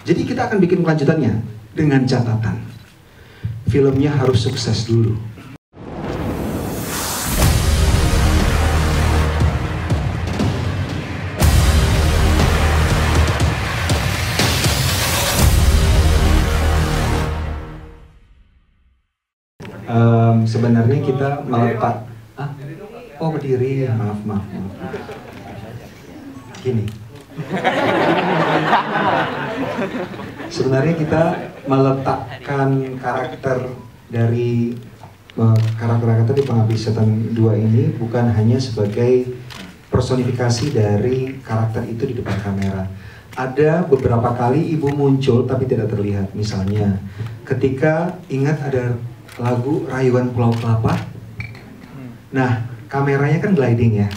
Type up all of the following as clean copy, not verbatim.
Jadi kita akan bikin kelanjutannya dengan catatan filmnya harus sukses dulu. Sebenarnya kita meletak, oh berdiri, maaf. Gini. Sebenarnya kita meletakkan karakter dari karakter di Pengabdi Setan 2 ini bukan hanya sebagai personifikasi dari karakter itu di depan kamera. Ada beberapa kali ibu muncul tapi tidak terlihat. Misalnya ketika ingat ada lagu Rayuan Pulau Kelapa. Nah, kameranya kan gliding ya.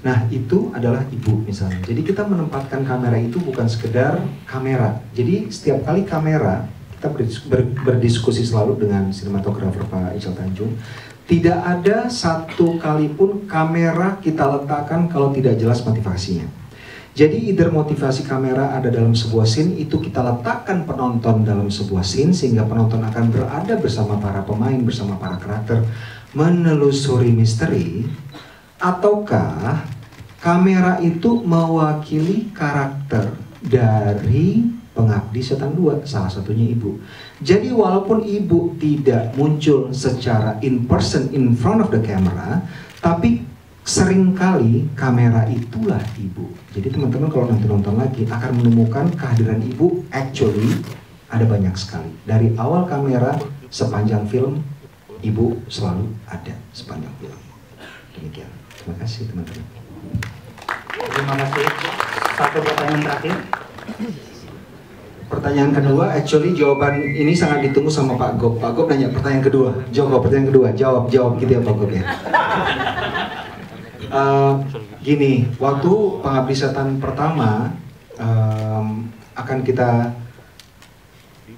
Nah, itu adalah ibu misalnya. Jadi kita menempatkan kamera itu bukan sekedar kamera. Jadi setiap kali kamera, kita berdiskusi selalu dengan sinematografer Pak Ical Tanjung. Tidak ada satu kali pun kamera kita letakkan kalau tidak jelas motivasinya. Jadi either motivasi kamera ada dalam sebuah scene, itu kita letakkan penonton dalam sebuah scene, sehingga penonton akan berada bersama para pemain, bersama para karakter, menelusuri misteri. Ataukah kamera itu mewakili karakter dari Pengabdi Setan 2, salah satunya ibu. Jadi walaupun ibu tidak muncul secara in person in front of the camera, tapi seringkali kamera itulah ibu. Jadi teman-teman kalau nanti nonton lagi akan menemukan kehadiran ibu actually ada banyak sekali. Dari awal kamera sepanjang film, ibu selalu ada sepanjang film. Demikian. Terima kasih teman-teman. Terima kasih. Satu pertanyaan terakhir. Pertanyaan kedua, actually jawaban ini sangat ditunggu sama Pak Gop. Pak Gop nanya pertanyaan kedua. Jawab pertanyaan kedua. Jawab gitu ya Pak Gop ya. Gini, waktu Pengabdi Setan pertama akan kita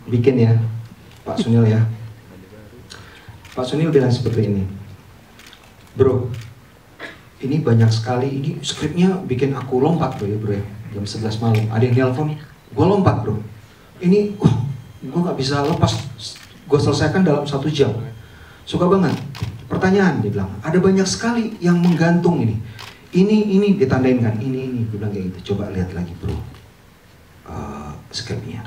bikin ya, Pak Sunil ya. Pak Sunil bilang seperti ini, bro, ini banyak sekali, ini skripnya bikin aku lompat bro ya, jam 11 malam, ada yang nelpon, gue lompat bro, ini gue nggak bisa lepas, gue selesaikan dalam 1 jam, suka banget. Pertanyaan, dia bilang, ada banyak sekali yang menggantung ini ditandain kan, ini, dia bilang kayak gitu. Coba lihat lagi bro, skripnya,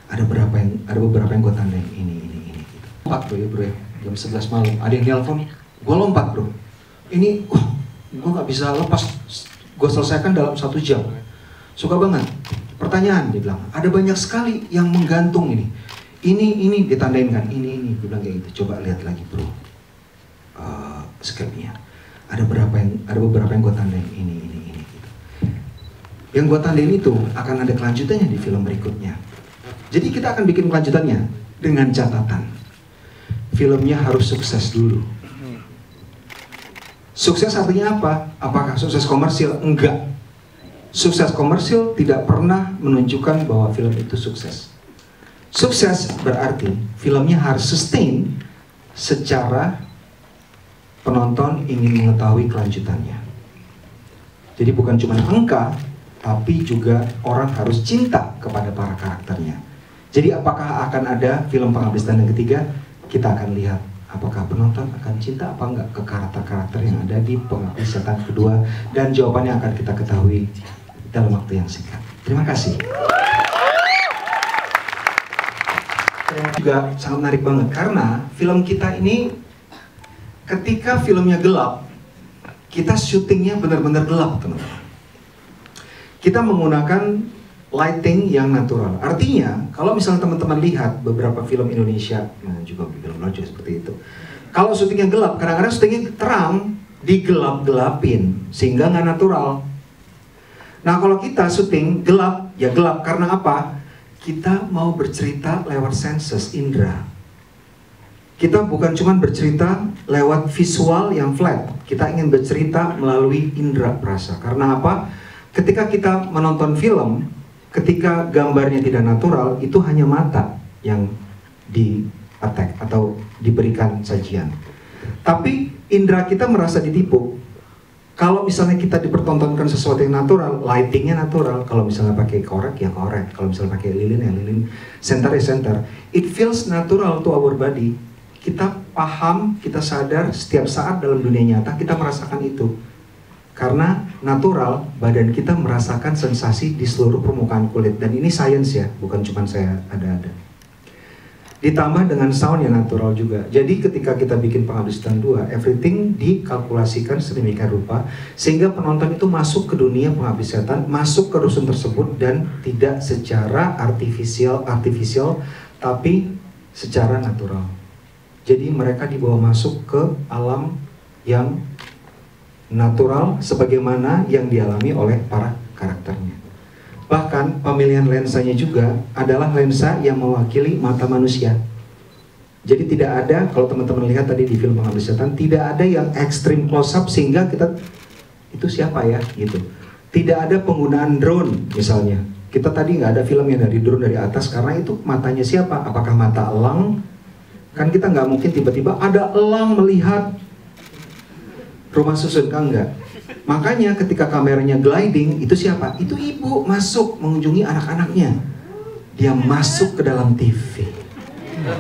ada beberapa yang gue tandain, ini gitu. Lompat bro ya, jam 11 malam, ada yang nelpon, gue lompat bro, ini gue nggak bisa lepas, gue selesaikan dalam 1 jam, suka banget. Pertanyaan, dia bilang, ada banyak sekali yang menggantung ini ditandain kan, ini, dia bilang kayak gitu. Coba lihat lagi bro, skripnya, ada beberapa yang gue tandain, ini gitu. Yang gue tandain itu akan ada kelanjutannya di film berikutnya. Jadi kita akan bikin kelanjutannya dengan catatan filmnya harus sukses dulu. Sukses artinya apa? Apakah sukses komersil? Enggak. Sukses komersil tidak pernah menunjukkan bahwa film itu sukses. Sukses berarti filmnya harus sustain secara penonton ingin mengetahui kelanjutannya. Jadi bukan cuma angka, tapi juga orang harus cinta kepada para karakternya. Jadi apakah akan ada film Pengabdi Setan yang ketiga? Kita akan lihat apakah penonton akan cinta apa enggak ke karakter-karakter yang ada di Pengabdi Setan kedua, dan jawabannya akan kita ketahui dalam waktu yang singkat. Terima kasih. Juga sangat menarik banget karena film kita ini ketika filmnya gelap, kita syutingnya benar-benar gelap teman-teman. Kita menggunakan lighting yang natural. Artinya, kalau misalnya teman-teman lihat beberapa film Indonesia, juga film luar juga seperti itu. Kalau syutingnya gelap, kadang-kadang syutingnya terang, digelap-gelapin, sehingga nggak natural. Nah kalau kita syuting gelap, ya gelap karena apa? Kita mau bercerita lewat senses, indera. Kita bukan cuma bercerita lewat visual yang flat, kita ingin bercerita melalui indera perasa. Karena apa? Ketika kita menonton film, ketika gambarnya tidak natural, itu hanya mata yang di-attack atau diberikan sajian. Tapi indera kita merasa ditipu. Kalau misalnya kita dipertontonkan sesuatu yang natural, lightingnya natural. Kalau misalnya pakai korek ya korek, kalau misalnya pakai lilin ya lilin, center ya center. It feels natural to our body. Kita paham, kita sadar setiap saat dalam dunia nyata kita merasakan itu. Karena natural, badan kita merasakan sensasi di seluruh permukaan kulit. Dan ini science ya, bukan cuma saya ada-ada. Ditambah dengan sound yang natural juga. Jadi ketika kita bikin Pengabdi Setan 2, everything dikalkulasikan sedemikian rupa sehingga penonton itu masuk ke dunia Pengabdi Setan, masuk ke rusun tersebut dan tidak secara artifisial tapi secara natural. Jadi mereka dibawa masuk ke alam yang natural sebagaimana yang dialami oleh para karakternya. Bahkan pemilihan lensanya juga adalah lensa yang mewakili mata manusia. Jadi tidak ada, kalau teman-teman lihat tadi di film Pengabdi Setan, tidak ada yang ekstrim close up sehingga kita, itu siapa ya gitu. Tidak ada penggunaan drone misalnya. Kita tadi nggak ada film yang dari drone dari atas karena itu matanya siapa? Apakah mata elang? Kan kita nggak mungkin tiba-tiba ada elang melihat rumah susun, kan enggak. Makanya ketika kameranya gliding, itu siapa? Itu ibu masuk mengunjungi anak-anaknya. Dia masuk ke dalam TV.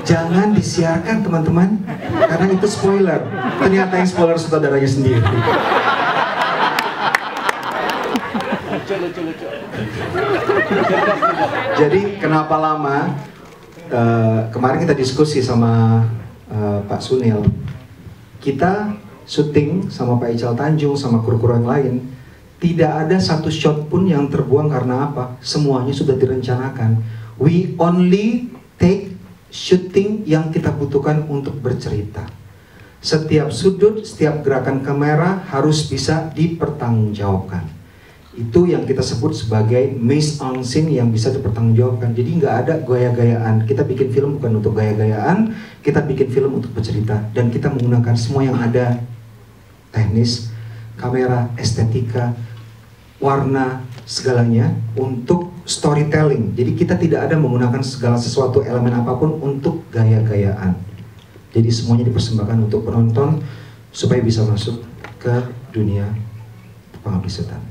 Jangan disiarkan teman-teman, karena itu spoiler. Ternyata yang spoiler saudaranya sendiri. Jadi kenapa lama? Kemarin kita diskusi sama Pak Sunil. Kita syuting sama Pak Ical Tanjung sama kru-kru yang lain, tidak ada satu shot pun yang terbuang karena apa? Semuanya sudah direncanakan. We only take shooting yang kita butuhkan untuk bercerita. Setiap sudut, setiap gerakan kamera harus bisa dipertanggungjawabkan. Itu yang kita sebut sebagai mise en scene yang bisa dipertanggungjawabkan. Jadi nggak ada gaya-gayaan. Kita bikin film bukan untuk gaya-gayaan, kita bikin film untuk bercerita. Dan kita menggunakan semua yang ada, teknis, kamera, estetika, warna, segalanya untuk storytelling. Jadi kita tidak ada menggunakan segala sesuatu elemen apapun untuk gaya-gayaan. Jadi semuanya dipersembahkan untuk penonton supaya bisa masuk ke dunia Pengabdi Setan.